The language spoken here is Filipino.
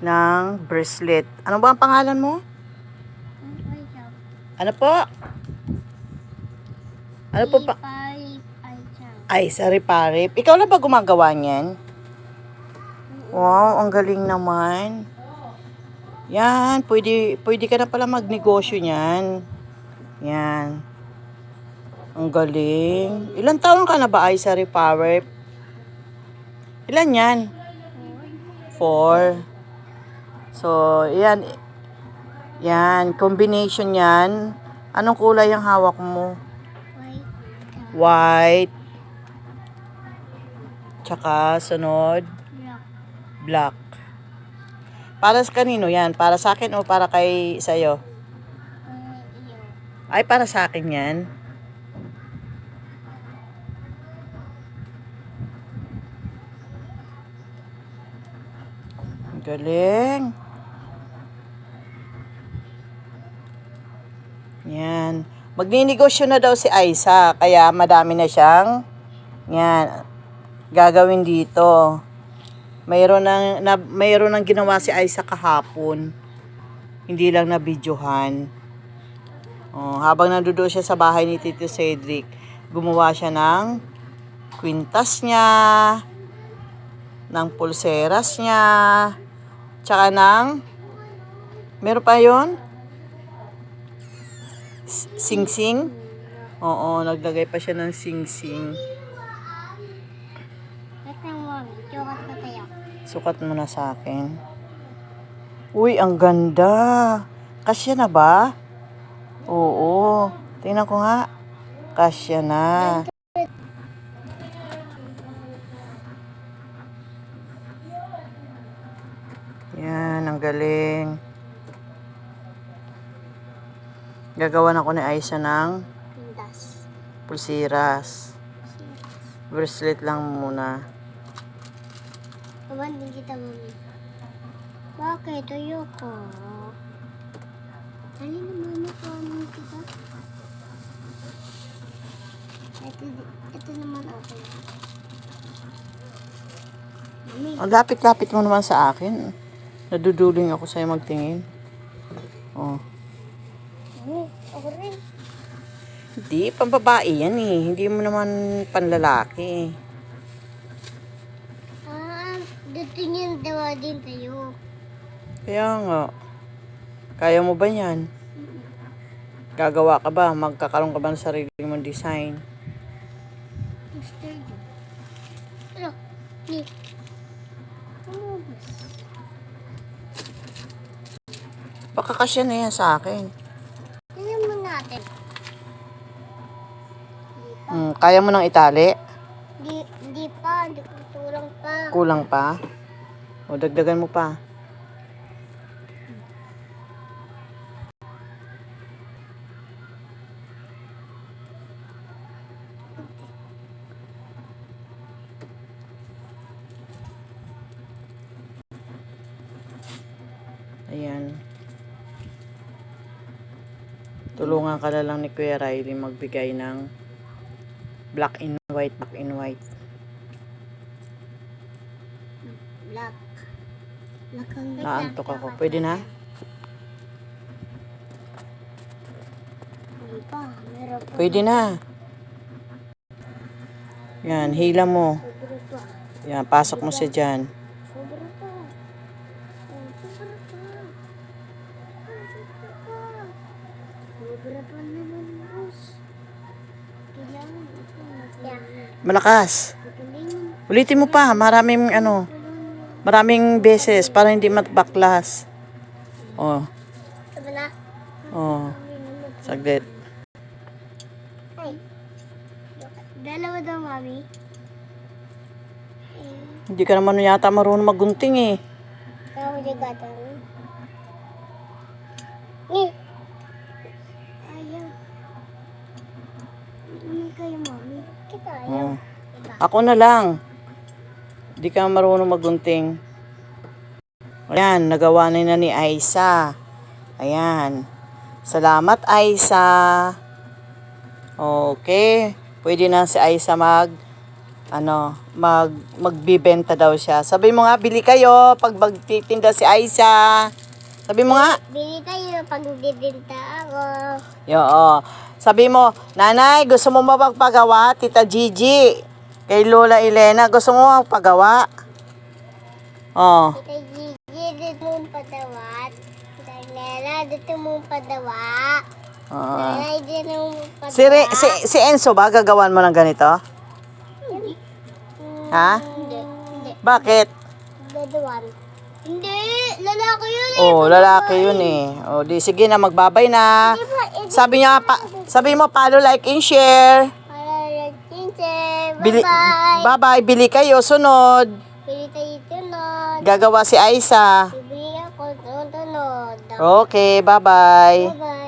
ng bracelet. Ano ba ang pangalan mo? Ano po? Ano po pa? Aisa Riparip. Ikaw lang ba gumagawa niyan? Wow, ang galing naman. Yan, pwede ka na pala magnegosyo niyan. Yan. Ang galing. Ilang taon ka na ba, Aisa Riparip? Ilan yan? 4. So, yan. Yan, combination yan. Anong kulay ang hawak mo? White. Tsaka, sunod? Black. Para sa kanino yan? Para sa akin o para kay sa'yo? Ay, para sa akin yan. Galing. Yan. Magninegosyo na daw si Aisa, kaya madami na siyang yan gagawin dito. Mayroon nang ginawa si Aisa kahapon. Hindi lang na videohan. Oh, habang nandoon siya sa bahay ni Tito Cedric, gumawa siya ng kwintas niya, ng pulseras niya, tsaka ng meron pa yon? Sing-sing? Oo, naglagay pa siya ng sing-sing. Sukat mo na sa akin. Uy, ang ganda. Kasya na ba? Oo. Tingnan ko nga. Kasya na. Yan, ang galing. Gagawan ako ni Aisa ng pulsiras. Bracelet lang muna. Pabanding kita, mami. Bakit? Ayoko. Halin na, mami. Pabanding kita. Ito naman okay. Mami. Ang lapit-lapit mo naman sa akin. Naduduling ako sa'yo magtingin. Oh. Mami, ako rin. Hindi, pambabae yan eh. Hindi mo naman panlalaki. Dito niyan dawa din tayo. Kaya nga. Kaya mo ba yan? Gagawa ka ba? Magkakaroon ka ba ng sarili mong design? Mister Yu. Ano? Ni. Baka kasya na yan sa akin. Tingnan mo natin. Kaya mo nang itali? Hindi pa. Hindi ko tulang pa. Kulang pa? O, dagdagan mo pa. Ayan. Tulungan ka na lang ni Kuya Riley magbigay ng black and white, black and white. Black. Black ang Naantok ako. Pwede na? Hindi pa. Meron pa. Pwede na. Yan, hila mo. Sobra pa. Yan, pasok mo siya dyan. Sobra pa. Sobra pa. Sobra pa naman, boss. Kailangan ito. Malakas. Patuloy. Ulitin mo pa. Maraming beses para hindi matbaklas. Oh. Sabi na. Oh. Saglit. Ay. Dalawa daw, mami. Hindi ka naman yata marunong maggunting eh. Kaya hindi gatang. Ni. Ayaw. Hindi kayo, mami. Kita ayaw. Oh. Ako na lang. Hindi ka marunong maggunting. Ayan, nagawa na ni Aisa. Ayan. Salamat, Aisa. Okay. Pwede na si Aisa magbibenta daw siya. Sabi mo nga, bili kayo pag magtitinda si Aiza. Sabi mo nga. Bili tayo pag bibinta ako. Oo. Sabi mo, nanay, gusto mo magpagawa? Tita Gigi, kay Lola Elena, gusto mo magpagawa? Oh. Kita Gigi, dito mong padawat. Kita Lela, dito mong padawa. Nanay, dito mong padawa. Si Enzo ba, gagawan mo ng ganito? Ha? Hindi. Bakit? Dadawan. Hindi, lalaki yun eh. Oh, lalaki yun eh. Oh, di sige na, magbabay na. Sabi niya, sabi mo, follow, like, and share. Para lang, Bye-bye. Bili, bye-bye, bili kayo, sunod. Bili tayo tunod. Gagawa si Aiza. Bibili ako tunod. Okay, bye-bye. Bye-bye.